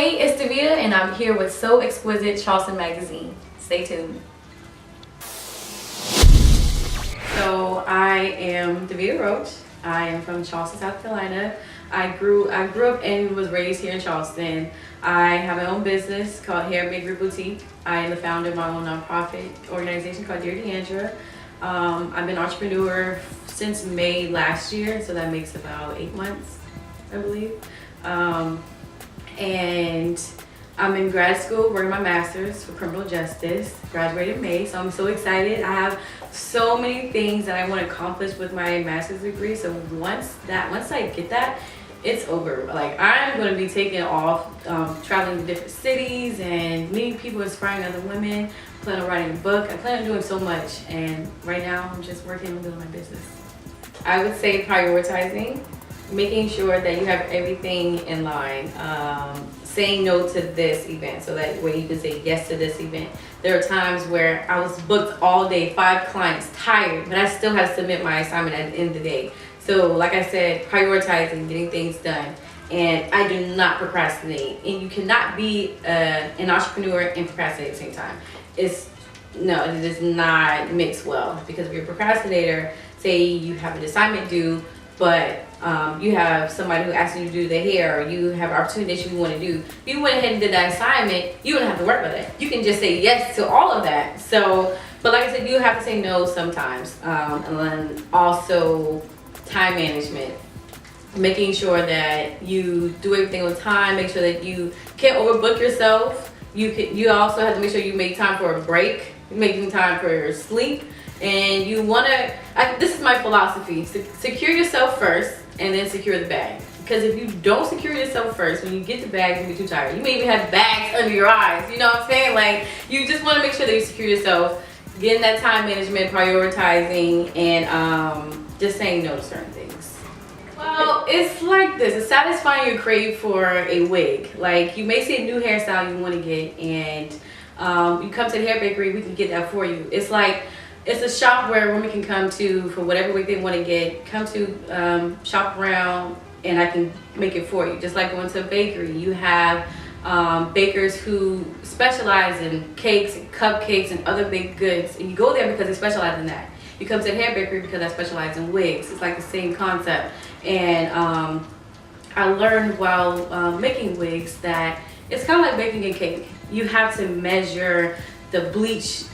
Hey, it's Davita, and I'm here with So Exquisite Charleston Magazine. Stay tuned. So I am Davita Roach. I am from Charleston, South Carolina. I grew up and was raised here in Charleston. I have my own business called Hair Makeover Boutique. I am the founder of my own nonprofit organization called Dear Deandra. I've been an entrepreneur since May last year, so that makes about 8 months, I believe. And I'm in grad school working my master's for criminal justice. Graduated in May, so I'm so excited. I have so many things that I want to accomplish with my master's degree. So once I get that, it's over. Like, I'm going to be taking off, traveling to different cities and meeting people, inspiring other women. I plan on writing a book. I plan on doing so much. And right now, I'm just working on building my business. I would say prioritizing, making sure that you have everything in line. Saying no to this event so that way you can say yes to this event. There are times where I was booked all day, 5 clients, tired, but I still had to submit my assignment at the end of the day. So like I said, prioritizing, getting things done. And I do not procrastinate. And you cannot be an entrepreneur and procrastinate at the same time. It does not mix well. Because if you're a procrastinator, say you have an assignment due, but you have somebody who asks you to do the hair, or you have an opportunity that you want to do. If you went ahead and did that assignment, you wouldn't have to work with it. You can just say yes to all of that. So, but like I said, you have to say no sometimes. And then also time management. Making sure that you do everything on time. Make sure that you can't overbook yourself. You also have to make sure you make time for a break. Making time for sleep. And you want to, this is my philosophy, secure yourself first and then secure the bag. Because if you don't secure yourself first, when you get the bag, you'll be too tired. You may even have bags under your eyes, you know what I'm saying? Like, you just want to make sure that you secure yourself, getting that time management, prioritizing, and just saying no to certain things. Well, it's like this. It's satisfying your crave for a wig. Like, you may see a new hairstyle you want to get, and you come to the hair bakery, we can get that for you. It's a shop where women can come to for whatever wig they want to get. Come to, shop around, and I can make it for you. Just like going to a bakery. You have bakers who specialize in cakes and cupcakes and other baked goods. And you go there because they specialize in that. You come to the hair bakery because I specialize in wigs. It's like the same concept. And I learned while making wigs that it's kind of like baking a cake. You have to measure the bleach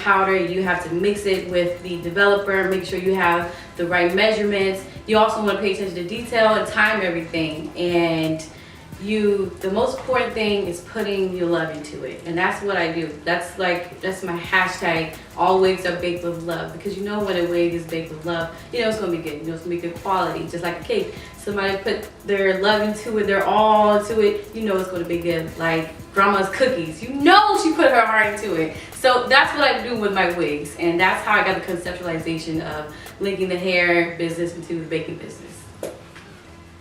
powder. You have to mix it with the developer, make sure you have the right measurements. You also want to pay attention to detail and time everything. And the most important thing is putting your love into it. And that's what I do. That's my hashtag. All wigs are baked with love. Because you know when a wig is baked with love, you know it's going to be good. You know it's going to be good quality. Just like a cake. Somebody put their love into it, they're all into it, you know it's going to be good. Like grandma's cookies, you know she put her heart into it. So that's what I do with my wigs. And that's how I got the conceptualization of linking the hair business into the baking business.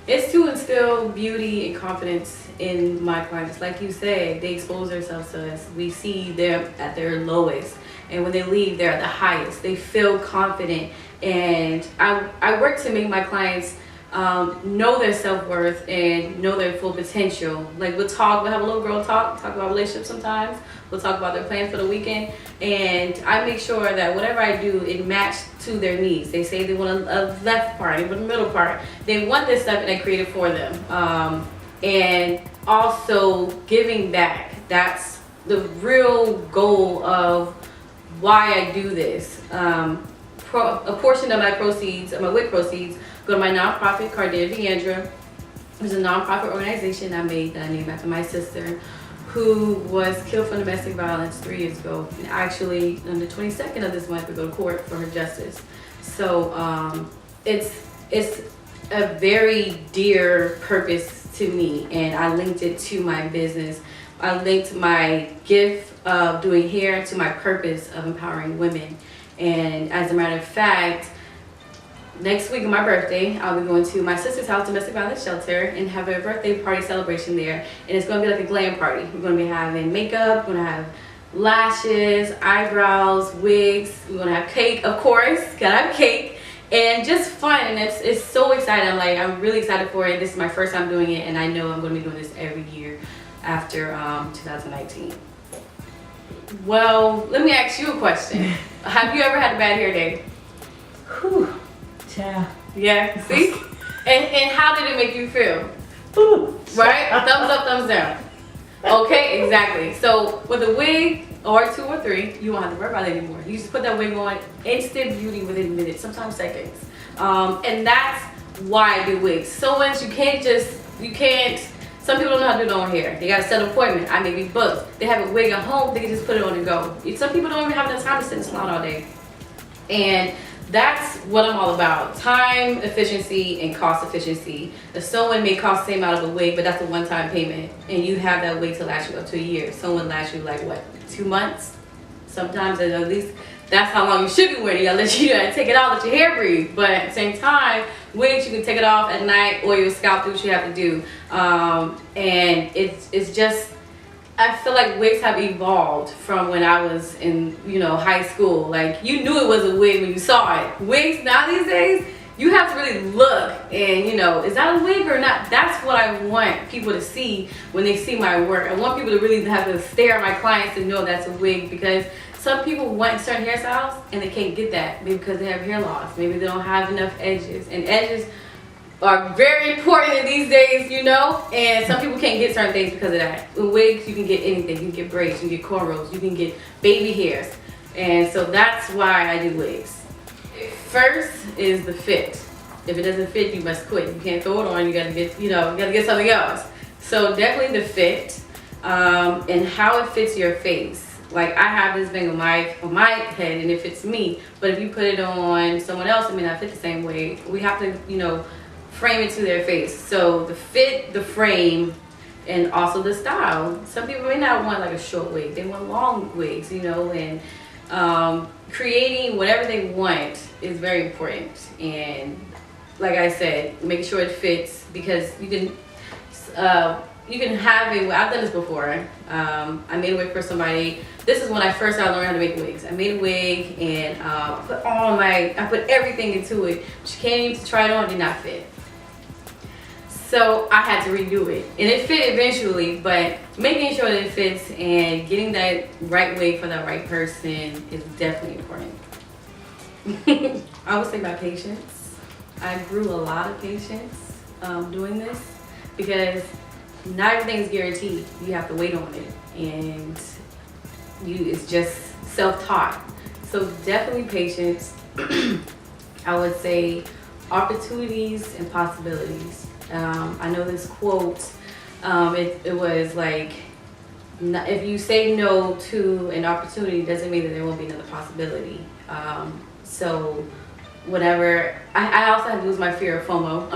It's to instill beauty and confidence in my clients. Like you said, they expose themselves to us. We see them at their lowest. And when they leave, they're at the highest. They feel confident. And I work to make my clients know their self-worth and know their full potential. Like we'll have a little girl talk about relationships sometimes. We'll talk about their plans for the weekend. And I make sure that whatever I do, it matches to their needs. They say they want a left part, they want a middle part. They want this stuff and I create it for them. And also giving back. That's the real goal of why I do this. A portion of my proceeds, of my wig proceeds, go to my nonprofit called Dear Deandra. It's a nonprofit organization I made that I named after my sister, who was killed from domestic violence 3 years ago. And actually, on the 22nd of this month, we go to court for her justice. So it's a very dear purpose to me, and I linked it to my business. I linked my gift of doing hair to my purpose of empowering women. And as a matter of fact, next week on my birthday, I'll be going to my sister's house, domestic violence shelter, and have a birthday party celebration there. And it's going to be like a glam party. We're going to be having makeup, we're going to have lashes, eyebrows, wigs. We're going to have cake, of course. Gotta have cake. and just fun. And it's so exciting. I'm really excited for it. This is my first time doing it, and I know I'm going to be doing this every year after 2019. Well, let me ask you a question. Have you ever had a bad hair day? Whew. Yeah. Yeah, see? And how did it make you feel? Ooh. Right? Thumbs up, thumbs down. Okay, exactly. So with a wig or 2 or 3, you won't have to worry about it anymore. You just put that wig on, instant beauty within minutes, sometimes seconds. And that's why I do wigs. So once you can't, some people don't know how to do their own hair. They got to set an appointment. I may be booked. They have a wig at home, they can just put it on and go. Some people don't even have enough time to sit in the salon all day. And that's what I'm all about. Time efficiency and cost efficiency. The sew-in may cost the same amount of a wig, but that's a one-time payment. And you have that wig to last you up to a year. Sew-in lasts you 2 months? Sometimes at least that's how long you should be wearing it. You gotta let you take it off, let your hair breathe. But at the same time, wigs, you can take it off at night, oil your scalp, do what you have to do. And it's just, I feel like wigs have evolved from when I was in, high school. You knew it was a wig when you saw it. Wigs now these days, you have to really look and, is that a wig or not? That's what I want people to see when they see my work. I want people to really have to stare at my clients and know that's a wig, because some people want certain hairstyles and they can't get that, maybe because they have hair loss. Maybe they don't have enough edges. And edges are very important in these days, and some people can't get certain things because of that. With wigs, you can get anything. You can get braids, you can get cornrows, you can get baby hairs. And so that's why I do wigs. First is the fit. If it doesn't fit, you must quit. You can't throw it on, you gotta get something else. So definitely the fit, and how it fits your face. I have this thing on my head and it fits me, but if you put it on someone else, it may not fit the same way. We have to, frame it to their face. So the fit, the frame, and also the style. Some people may not want a short wig. They want long wigs, and creating whatever they want is very important. And like I said, make sure it fits, because you can have a, I've done this before. I made a wig for somebody. This is when I first started learning how to make wigs. I made a wig and I put everything into it. She came to try it on, it did not fit. So I had to redo it. And it fit eventually, but making sure that it fits and getting that right wig for that right person is definitely important. I would say my patience. I grew a lot of patience doing this, because not everything is guaranteed. You have to wait on it, and it's just self-taught. So definitely patience. I would say opportunities and possibilities. I know this quote, it was if you say no to an opportunity, doesn't mean that there won't be another possibility. So whatever, I also had to lose my fear of FOMO.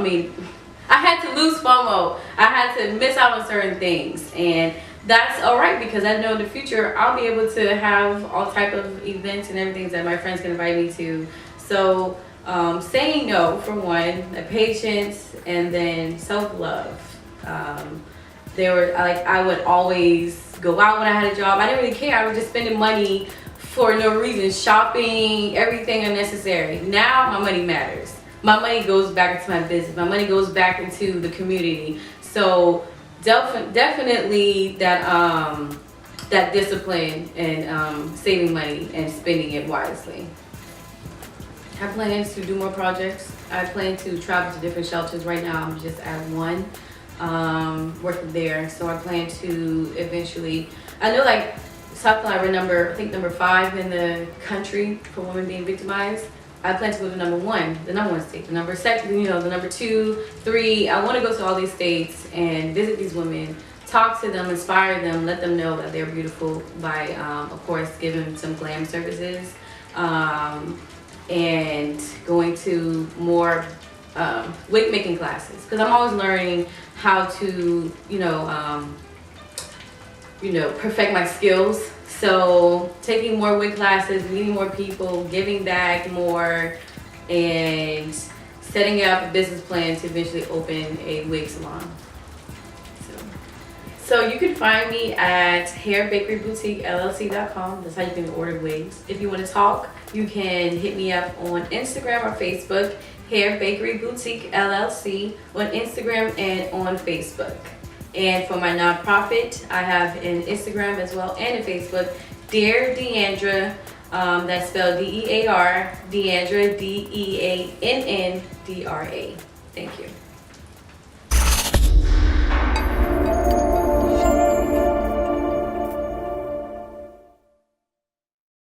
I had to lose FOMO. I had to miss out on certain things, and that's all right, because I know in the future I'll be able to have all type of events and everything that my friends can invite me to. So saying no, for one, patience, and then self-love. I would always go out when I had a job. I didn't really care. I was just spending money for no reason, shopping, everything unnecessary. Now my money matters. My money goes back into my business. My money goes back into the community. So definitely that discipline and saving money and spending it wisely. I have plans to do more projects. I plan to travel to different shelters. Right now I'm just at one, working there. So I plan to eventually, I know South Carolina, number 5 in the country for women being victimized. I plan to go to the number one state, the number 2, 3. I want to go to all these states and visit these women, talk to them, inspire them, let them know that they're beautiful by, of course, giving them some glam services, and going to more wig making classes, because I'm always learning how to, perfect my skills. So taking more wig classes, meeting more people, giving back more, and setting up a business plan to eventually open a wig salon. So you can find me at hairbakeryboutique.llc.com. That's how you can order wigs. If you want to talk, you can hit me up on Instagram or Facebook, Hair Bakery Boutique LLC, on Instagram and on Facebook. And for my nonprofit, I have an Instagram as well and a Facebook, Dear Deandra. That's spelled DEAR, Deandra, DEANNDRA. Thank you.